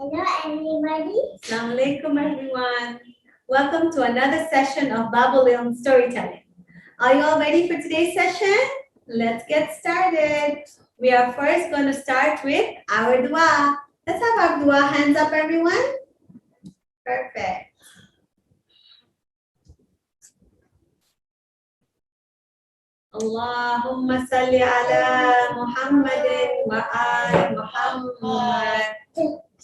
Hello everybody. Assalamu alaikum everyone. Welcome to another session of Babul storytelling. Are you all ready for today's session? Let's get started. We are first going to start with our dua. Let's have our dua. Hands up everyone. Perfect. Allahumma salli ala Muhammadin wa ali Muhammad.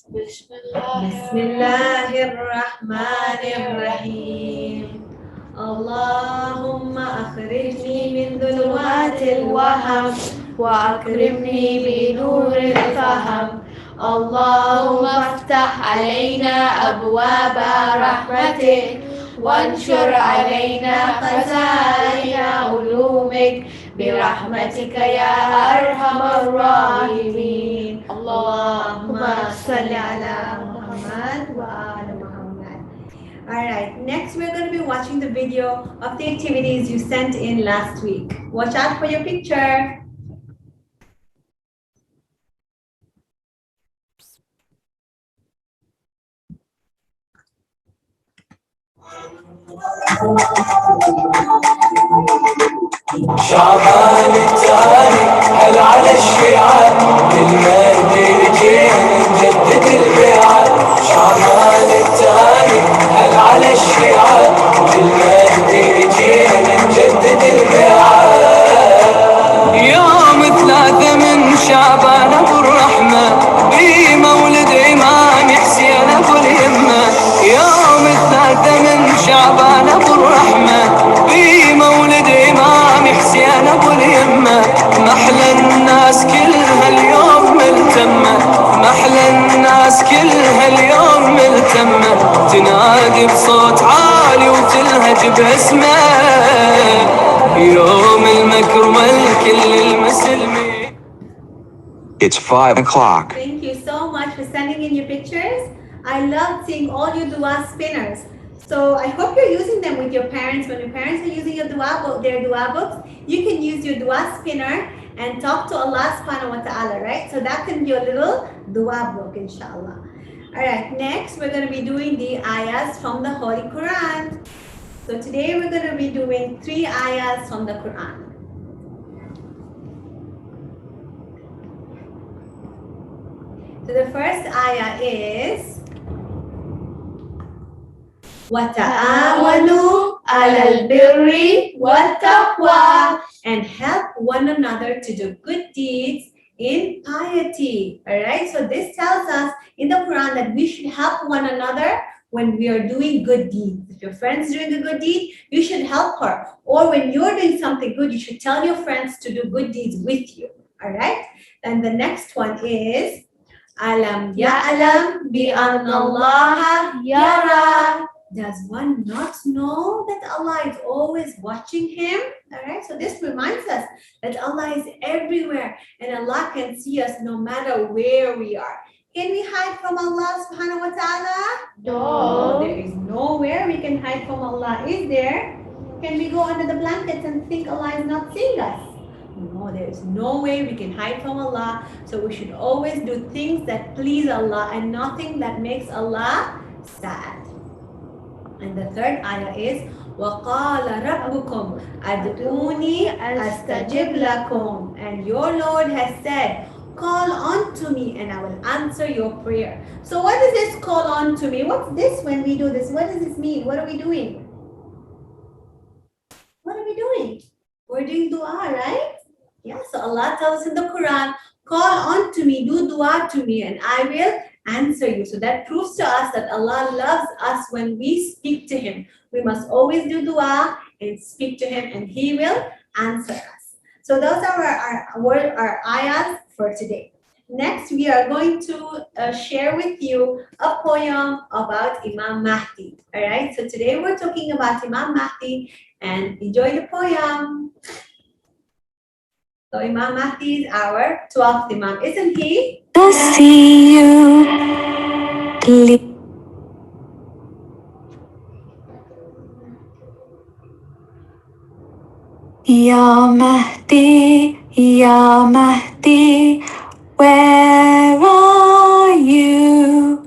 Bismillahirrahmanirrahim. Allahumma akhrijni min dhulumatil waham wa akrimni bi nuril faham. Allahumma aftah alayna abwaba rahmatik وانشر علينا خزائن علومك برحمتك يا أرحم الراحمين اللهم صل على محمد وآل محمد. Alright, next we're going to be watching the video of the activities you sent in last week. Watch out for your picture. شعبان التالي هل على الشيعان للمهدي جينا نجدد البيعات شعبان التالي هل على الشيعان للمهدي جينا نجدد البيعات يوم 3 من شعبان ابو الرحمة بمولد امام حسين ابو اليمة يوم 3 من شعبان ابو الرحمة بمولد امام حسين ابو اليمة محلى الناس كلها اليوم ملتمة محلى الناس كلها اليوم ملتمة تنادي بصوت عالي وتلهج باسمه يوم المكرمة لكل المسلمين. It's 5 o'clock. Thank you so much for sending in your pictures. I love seeing all your dua spinners. So I hope you're using them with your parents. When your parents are using your dua book, their dua books, you can use your dua spinner and talk to Allah subhanahu wa ta'ala, right? So that can be your little dua book, inshallah. All right, next we're going to be doing the ayahs from the Holy Quran. So today we're going to be doing 3 ayahs from the Quran. So the first ayah is وَتَعَاوَنُوا عَلَى الْبِرِّ وَالتَّقْوَى and help one another to do good deeds in piety. All right, so this tells us in the Quran that we should help one another when we are doing good deeds. If your friend's doing a good deed, you should help her. Or when you're doing something good, you should tell your friends to do good deeds with you. All right, and the next one is Alam ya'lam bi anna Allah yara. Does one not know that Allah is always watching him? All right, so this reminds us that Allah is everywhere and Allah can see us no matter where we are. Can we hide from Allah subhanahu wa ta'ala? No. There is nowhere we can hide from Allah, is there? Can we go under the blankets and think Allah is not seeing us? No, there is no way we can hide from Allah. So we should always do things that please Allah and nothing that makes Allah sad. And the third ayah is وَقَالَ رَبُّكُمْ أَدْعُونِي أَسْتَجِبْ لَكُمْ and your Lord has said, call on to me and I will answer your prayer. So what is this call on to me? What's this when we do this? What does this mean? What are we doing? What are we doing? We're doing dua, right? Yeah, so Allah tells us in the Quran, call on to me, do dua to me and I will answer you. So that proves to us that Allah loves us when we speak to him. We must always do dua and speak to him and he will answer us. So those are our ayahs for today. Next, we are going to share with you a poem about Imam Mahdi. All right, so today we're talking about Imam Mahdi and enjoy the poem. So Imam Mahdi is our 12th Imam, isn't he? To see you Ya Mahdi, where are you?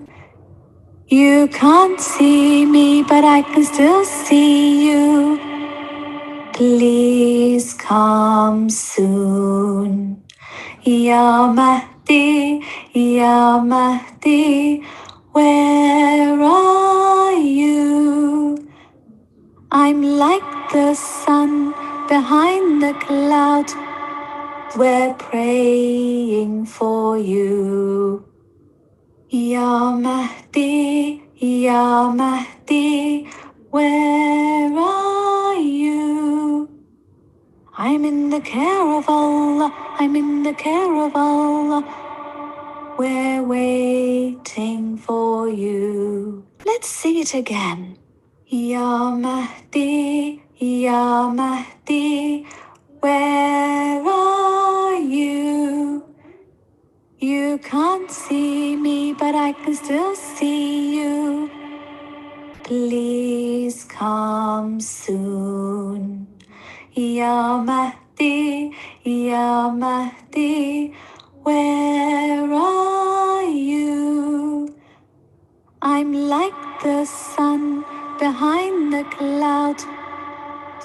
You can't see me, but I can still see you. Please come soon. Ya Mahdi, Ya Mahdi, where are you? I'm like the sun behind the clouds. We're praying for you. Ya Mahdi, Ya Mahdi, where are you? I'm in the care of Allah, I'm in the care of Allah. We're waiting for you. Let's sing it again. Ya Mahdi, Ya Mahdi, where are you? You can't see me, but I can still see you. Please come soon. Ya Mahdi, Ya Mahdi, where are you? I'm like the sun behind the clouds.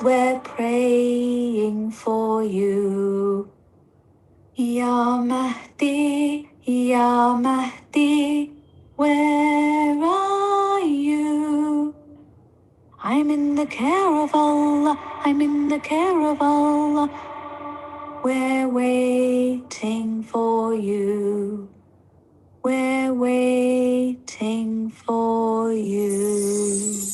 We're praying for you. Ya Mahdi, Ya Mahdi, where are you? I'm in the care of Allah, I'm in the care of Allah. We're waiting for you. We're waiting for you.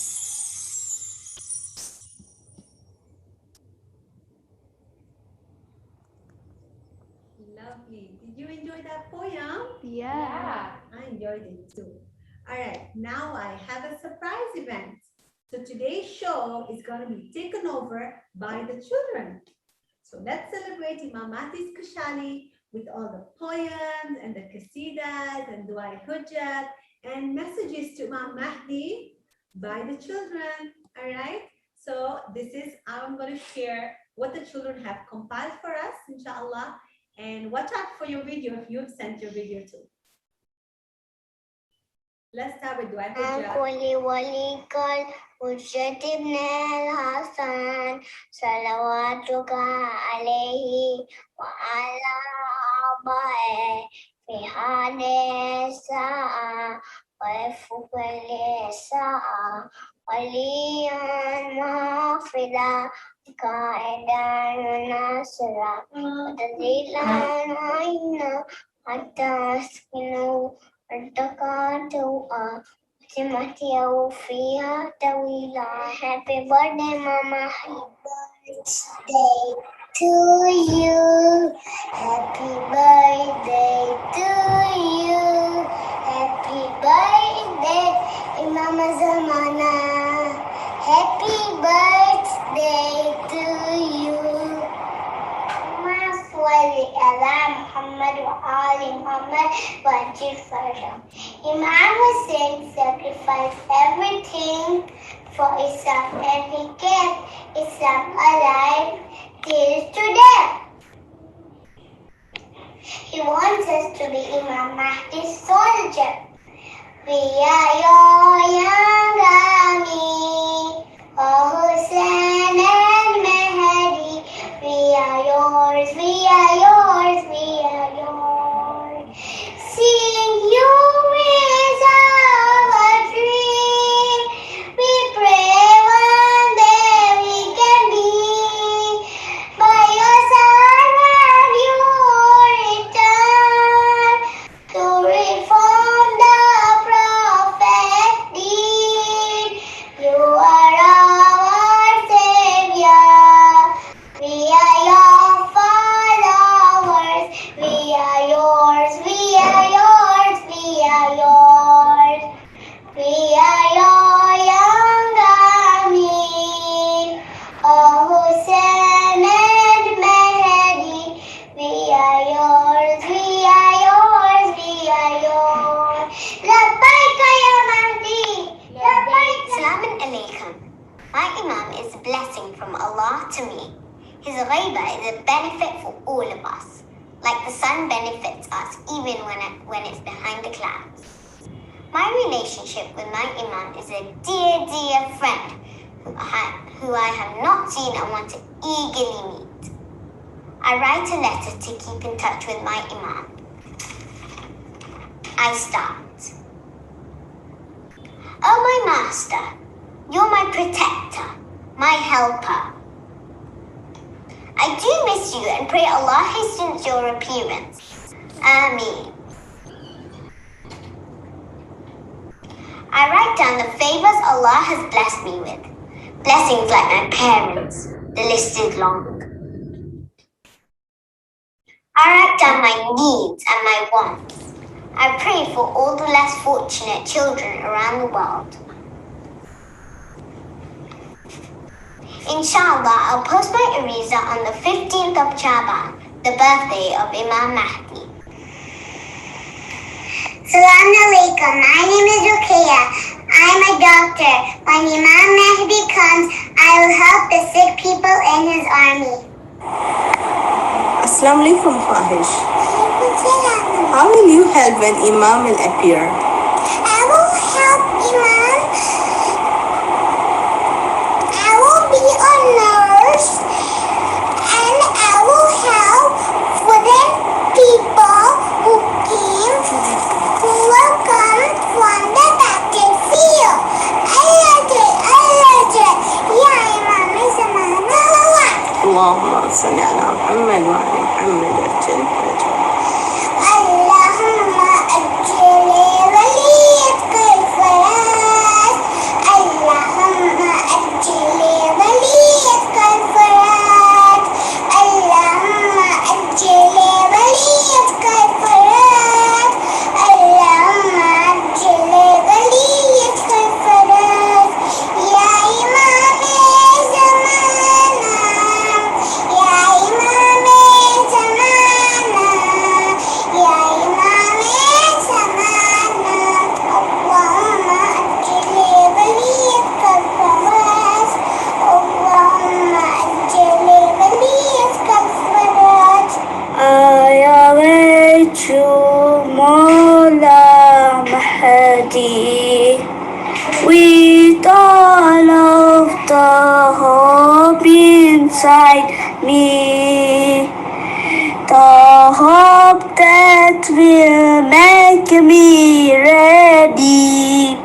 Lovely. Did you enjoy that poem? Yeah. I enjoyed it too. All right, now I have a surprise event. So today's show is going to be taken over by the children. So let's celebrate Imam Mahdi's Kushali with all the poems and the qasidas and Dua Hujjat and messages to Imam Mahdi by the children. All right. So this is, I'm going to share what the children have compiled for us, inshallah. And watch out for your video if you've sent your video too. Let's start with Dua Hujjat. كل ولي حجة ابن الحسن صلواتك عليه وعلى آبائه في هذه الساعة وفي كل ساعة وليا محفظا قائدا ناصرا وتدليلا عينا حتى أسكنوا ارتقى سمعتي فيها طويلة. Happy birthday mama, happy birthday to you, happy birthday to you, happy birthday Imam Zamana, happy birthday to you. صلي على محمد وآل محمد وأجل فرجهم. Imam Hussein sacrificed everything for Islam and he kept Islam alive till today. He wants us to be Imam Mahdi's soldier. We are your young army, oh Hussein and Mahdi. We are yours, we are yours, we are yours. Seeing you is our dream. We pray one day we can be by your side when you return to reform the prophet deed. You are our savior. We are your followers. We are yours. We are yours. We are yours. We are your young army. Oh Hussein and Mahdi. We are yours. We are yours. We are yours. Labbaika ya Mahdi. Labbaika. Assalamu alaikum. My Imam is a blessing from Allah to me. His ghaiba is a benefit for all of us, like the sun benefits us even when it's behind the clouds. My relationship with my Imam is a dear, dear friend who I have not seen and want to eagerly meet. I write a letter to keep in touch with my Imam. I start. Oh, my master, you're my protector, my helper. I do miss you and pray Allah hastens your appearance. Ameen. I write down the favors Allah has blessed me with. Blessings like my parents. The list is long. I write down my needs and my wants. I pray for all the less fortunate children around the world. Inshallah, I'll post my ariza on the 15th of Shaban, the birthday of Imam Mahdi. Assalamu alaikum. My name is Ruqayya. I'm a doctor. When Imam Mahdi comes, I will help the sick people in his army. Assalamu alaikum, Fahish. How will you help when Imam will appear? I will help Imam. I will be a nurse and I will help for the people who came, who will come from the battlefield. Ya Imam, Allahumma salli ala Muhammad wa ala Muhammad ajil fajr. Allahumma ajil waliyat al-faraj. Allahumma ajil waliyat al-faraj. Allahumma ajil waliyat al-faraj. Allahumma ajil waliyat al-faraj. Ya Imam zamana, ya Imam zamana, ya Imam zamana. Allahumma ajil waliyat al-faraj. Allahumma ajil waliyat al-faraj. I await you, Mawla Mahdi, with all of the hope inside me, the hope that will make me ready.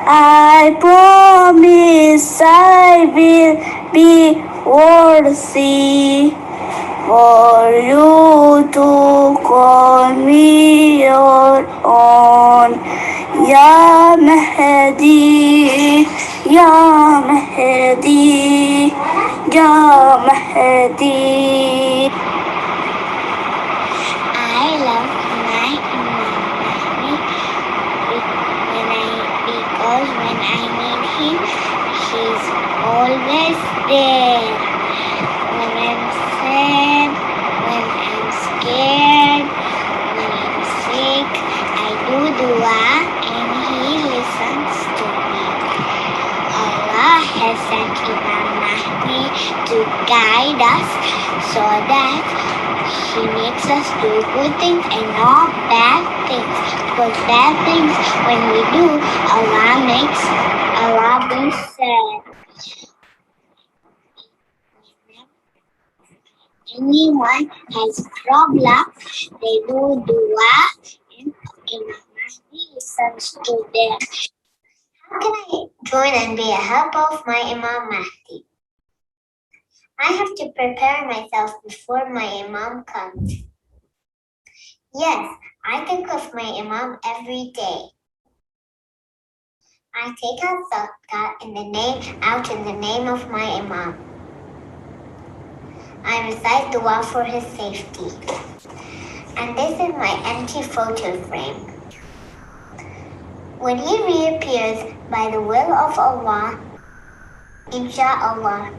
I promise I will be worthy for you to call me your own. Ya Mahdi, Ya Mahdi, Ya Mahdi. I love my Imam because when I need him, he's always there. When I'm sad, when I'm scared, when I'm sick, I do dua and he listens to me. Allah has sent Imam Mahdi to guide us so that he makes us do good things and not bad things. Because bad things, when we do, Allah be sad. Anyone has problem, they do dua and Imam Mahdi listens to them. How can I join and be a helper of my Imam Mahdi? I have to prepare myself before my Imam comes. Yes, I think of my Imam every day. I take out zakat out in the name of my Imam. I recite dua for his safety. And this is my empty photo frame. When he reappears by the will of Allah, Insha'Allah,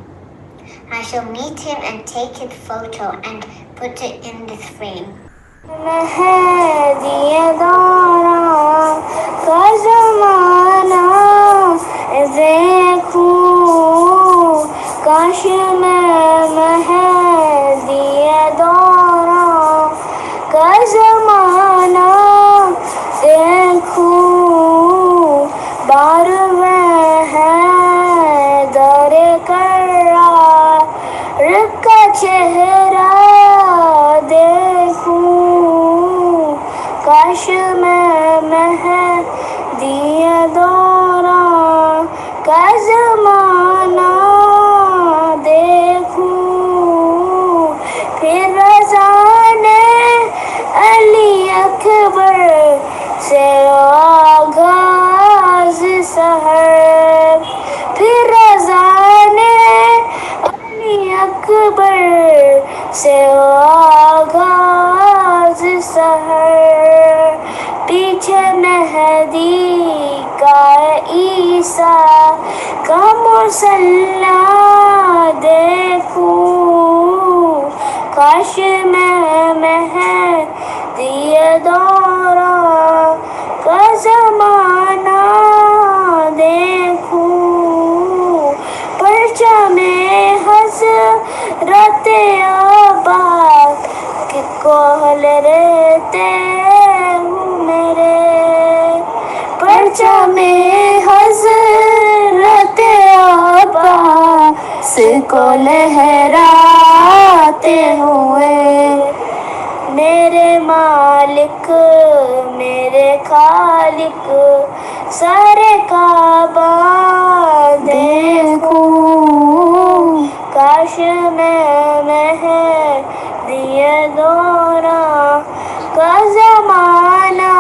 I shall meet him and take his photo and put it in this frame. काश मैं मेहंदी दौरां का ज़माना देखूं, फिर रज़ा ने अली अकबर से आगाज़ सहर, फिर रज़ा ने अली अकबर से आगाज़ सहर, पीछे मेहदी का ईसा का मुसल्ला देखूं, काश मैं मेहंदी दौरां का ज़माना देखूं, परचमे हज़रत अब्बास के कोल रहते हूँ मेरे, परचमे हज़रत अब्बास को लहराते हुए, मेरे मालिक मेरे खालिक सारे काबा देखूं, काश मैं मेहंदी दौरां का ज़माना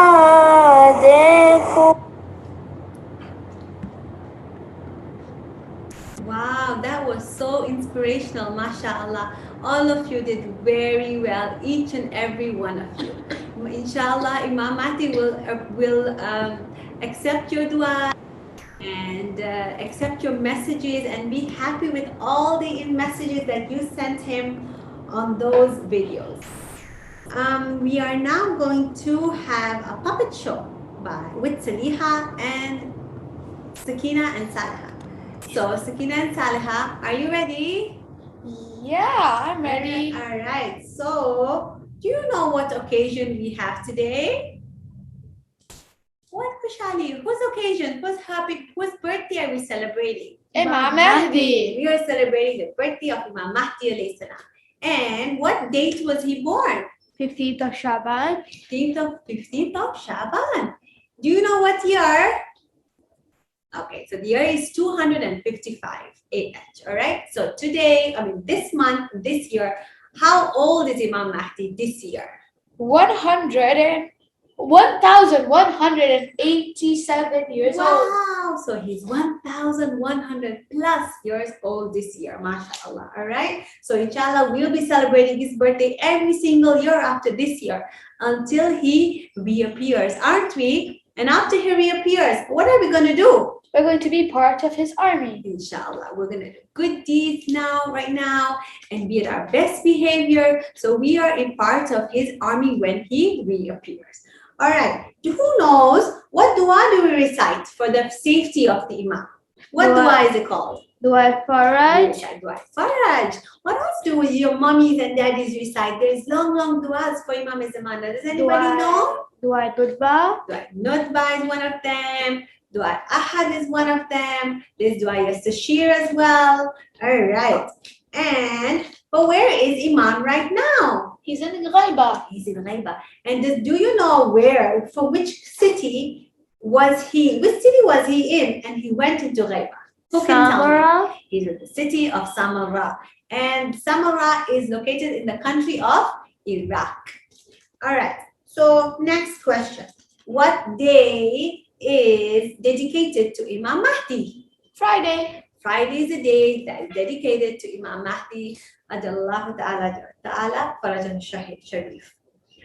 देखूं. Wow, that was so inspirational, mashallah. All of you did very well, each and every one of you. Inshallah, Imam Mahdi will accept your dua and accept your messages and be happy with all the messages that you sent him on those videos. We are now going to have a puppet show with Saliha and Sakina and Saliha. So Sakina and Saliha, are you ready? Yeah, I'm ready. All right. So, do you know what occasion we have today? What, Kushali? Whose occasion? Whose birthday are we celebrating? Imam Mahdi. We are celebrating the birthday of Imam Mahdi alayhi salam. And what date was he born? 15th of Shaban. 15th of Shaban. Do you know what year? Okay, so the year is 255 AH, all right? So today, this month, this year, how old is Imam Mahdi this year? 1,187 years old. Wow, so he's 1,100 plus years old this year, mashallah, all right? So inshallah, we'll be celebrating his birthday every single year after this year until he reappears, aren't we? And after he reappears, what are we going to do? We're going to be part of his army. Inshallah, we're going to do good deeds right now, and be at our best behavior. So we are in part of his army when he reappears. All right, who knows what dua do we recite for the safety of the Imam? What dua is it called? Dua Faraj. Dua Faraj. What else do your mummies and daddies recite? There's long duas for Imam Zamana. Does anybody know? Dua Nutba. Dua Nutba is one of them. Dua Ahad is one of them. There's Dua Yastashir as well. All right. But where is Imam right now? He's in Ghaiba. He's in Ghaiba. And do you know from which city was he? Which city was he in? And he went into Ghaiba. Who can tell me? He's in the city of Samarra. And Samarra is located in the country of Iraq. All right. So next question. What day is dedicated to Imam Mahdi? Friday. Friday is a day that is dedicated to Imam Mahdi, Ajallahu Ta'ala Farajan Sharif.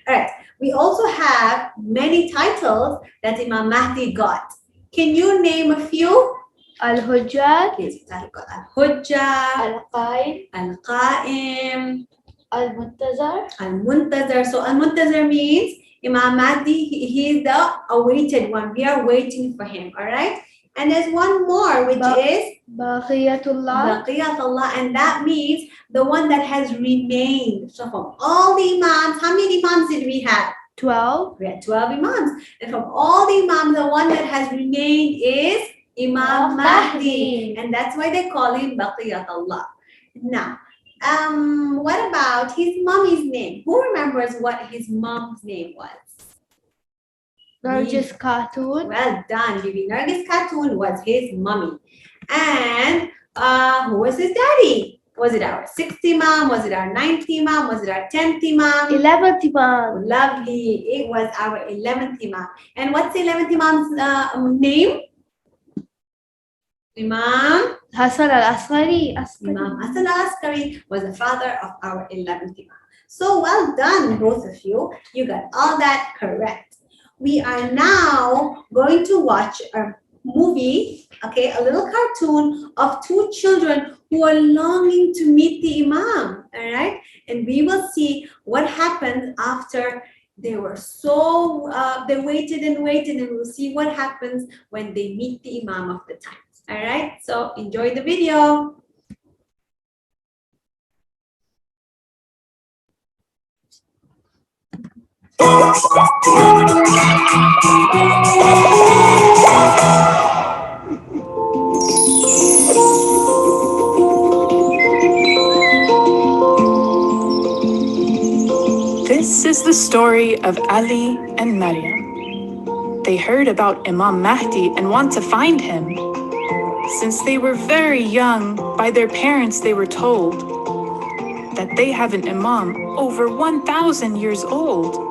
All right, we also have many titles that Imam Mahdi got. Can you name a few? Al-Hujjat. Al-Hujjah, Al-Qaid. Al-Qa'im, Al-Muntazar. Al-Muntazar. So Al-Muntazar means Imam Mahdi, he is the awaited one. We are waiting for him, all right? And there's one more, which is Baqiyatullah. Baqiyatullah, and that means the one that has remained. So from all the Imams, how many Imams did we have? 12. We had 12 Imams. And from all the Imams, the one that has remained is Imam Mahdi. And that's why they call him Baqiyatullah. Now, what about his mommy's name? Who remembers what his mom's name was? Nargis cartoon. Well done, Bibi. Nargis Khatun was his mummy. And who was his daddy? Was it our 6th Imam? Was it our 9th Imam? Was it our 10th Imam? 11th Imam. Lovely. It was our 11th Imam. And what's the 11th Imam's name? Imam Hassan al-Askari. Imam Hassan al-Askari was the father of our 11th Imam. So well done, both of you. You got all that correct. We are now going to watch a movie, okay, a little cartoon of two children who are longing to meet the Imam, all right? And we will see what happens after they were so, they waited and waited, and we'll see what happens when they meet the Imam of the times. All right, so enjoy the video. This is the story of Ali and Maryam. They heard about Imam Mahdi and want to find him. Since they were very young, by their parents they were told that they have an Imam over 1,000 years old.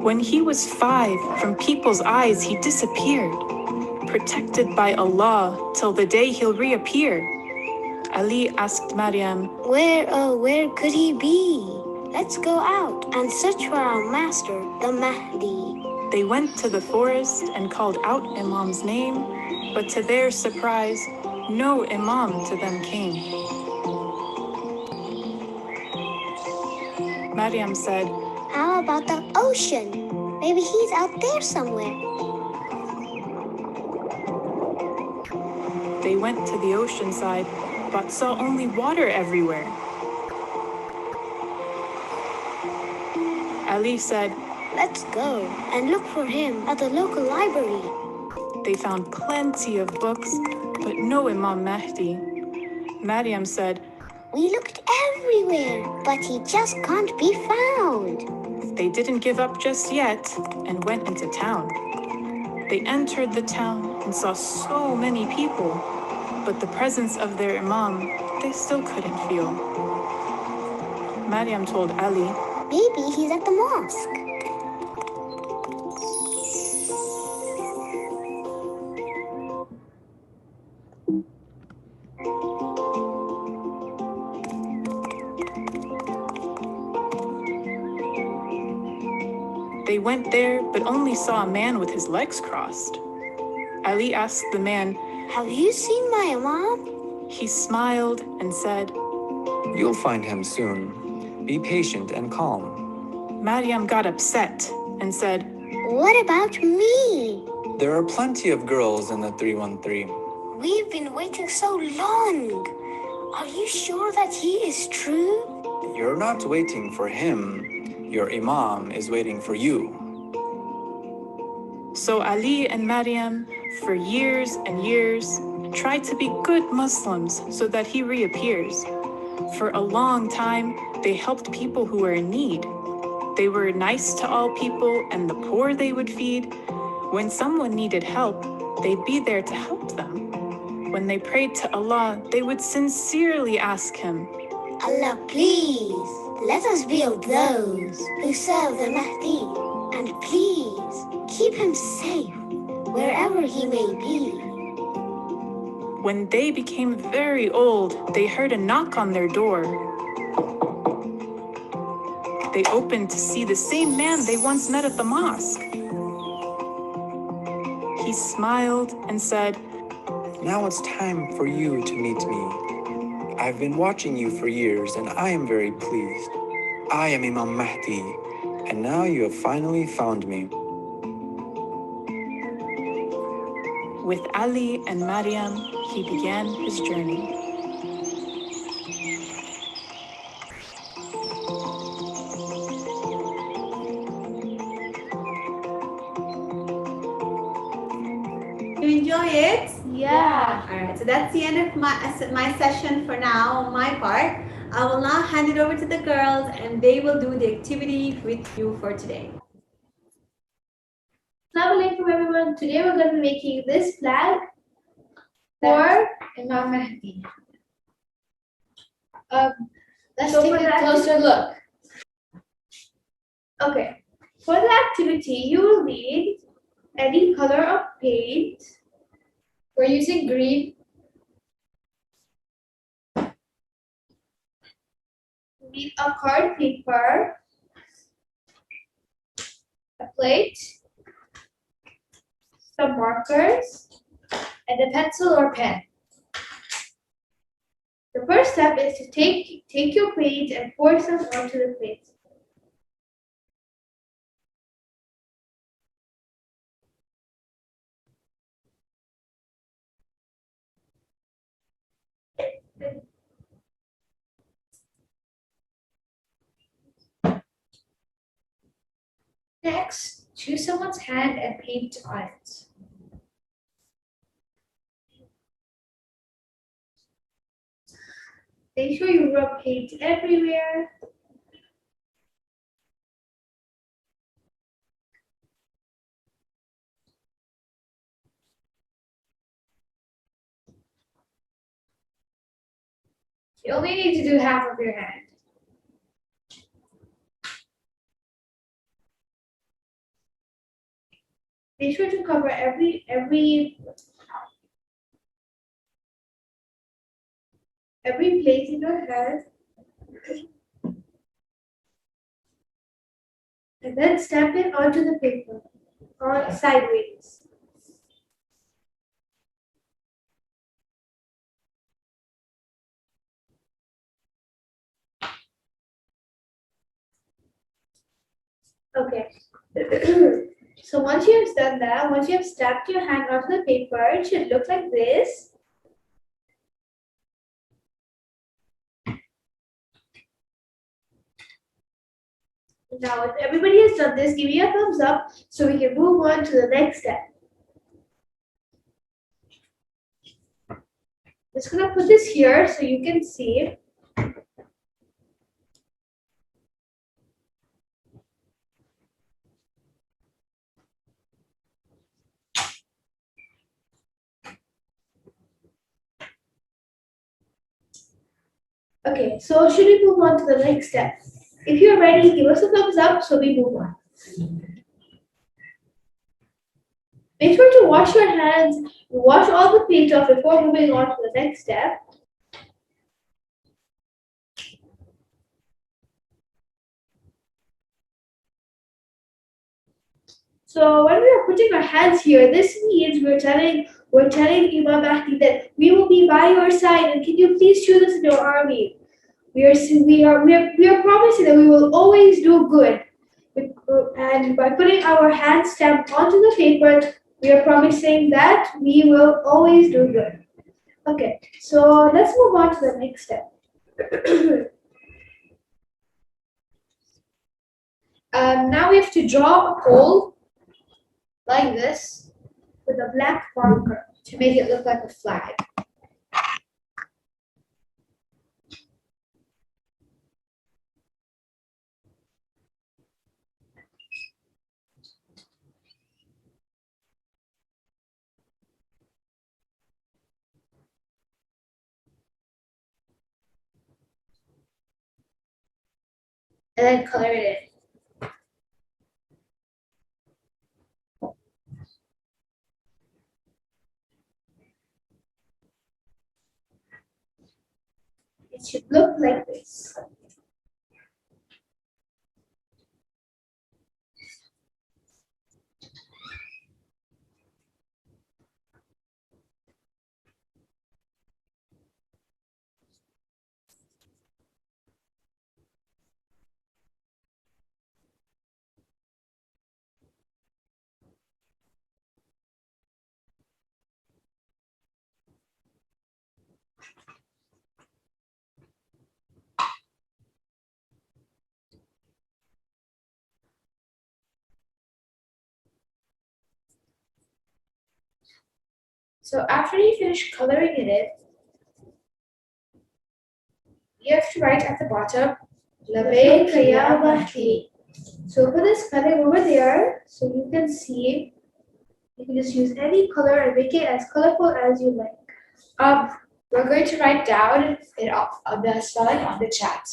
When he was 5, from people's eyes he disappeared, protected by Allah till the day he'll reappear. Ali asked Maryam, Where could he be? Let's go out and search for our master, the Mahdi. They went to the forest and called out Imam's name, but to their surprise, no Imam to them came. Maryam said, How about the ocean? Maybe he's out there somewhere. They went to the ocean side, but saw only water everywhere. Ali said, Let's go and look for him at the local library. They found plenty of books, but no Imam Mahdi. Maryam said, We looked everywhere, but he just can't be found. They didn't give up just yet and went into town. They entered the town and saw so many people, but the presence of their Imam they still couldn't feel. Maryam told Ali, Maybe he's at the mosque. They went there, but only saw a man with his legs crossed. Ali asked the man, Have you seen my Imam? He smiled and said, You'll find him soon. Be patient and calm. Maryam got upset and said, What about me? There are plenty of girls in the 313. We've been waiting so long. Are you sure that he is true? You're not waiting for him. Your Imam is waiting for you. So Ali and Maryam, for years and years, tried to be good Muslims so that he reappears. For a long time, they helped people who were in need. They were nice to all people, and the poor they would feed. When someone needed help, they'd be there to help them. When they prayed to Allah, they would sincerely ask Him, Allah, please, let us be of those who serve the Mahdi. And please, keep him safe, wherever he may be. When they became very old, they heard a knock on their door. They opened to see the same man they once met at the mosque. He smiled and said, Now it's time for you to meet me. I've been watching you for years and I am very pleased. I am Imam Mahdi, and now you have finally found me. With Ali and Maryam, he began his journey. You enjoy it? Yeah. All right, so that's the end of my session for now, on my part. I will now hand it over to the girls and they will do the activity with you for today. Assalamualaikum everyone. Today we're going to be making this flag for Imam Mahdi. Let's take a closer look. Okay, for the activity you will need any color of paint. We're using green. You need a card paper, a plate, some markers, and a pencil or pen. The first step is to take your paint and pour some onto the plate. Next, choose someone's hand and paint on it. Make sure you rub paint everywhere. You only need to do half of your hand. Make sure to cover every place in your hand. And then stamp it onto the paper or sideways. Okay. So once you have done that, once you have stamped your hand onto the paper, it should look like this. Now, if everybody has done this, give me a thumbs up so we can move on to the next step. Just gonna put this here so you can see. Okay, so should we move on to the next step? If you're ready, give us a thumbs up so we move on. Make sure to wash your hands, wash all the paint off before moving on to the next step. So when we are putting our hands here, this means we're telling Imam Mahdi that we will be by your side, and can you please choose us in your army? We are promising that we will always do good. And by putting our hand stamp onto the paper, we are promising that we will always do good. Okay, so let's move on to the next step. Now we have to draw a pole like this with a black marker to make it look like a flag. And then color it in. It should look like this. So after you finish coloring it in, you have to write at the bottom, Labbaik ya Mahdi. So put the spelling over there so you can see You can just use any color and make it as colorful as you like. We're going to write down the spelling on the chat.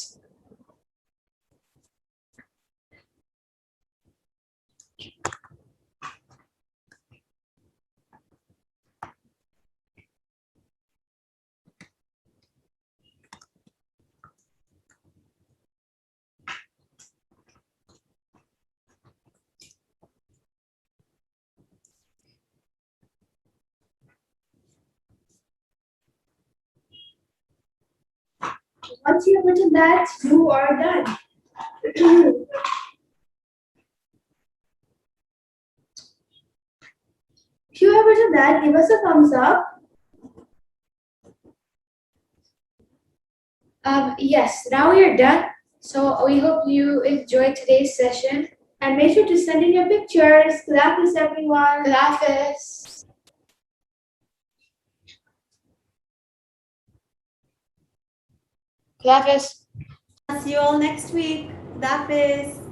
Once you have written that, you are done. If you have written that, give us a thumbs up. Yes, now we are done. So we hope you enjoyed today's session. And make sure to send in your pictures. Good afternoon, everyone. Good Hafiz. Good Hafiz. See you all next week. That is.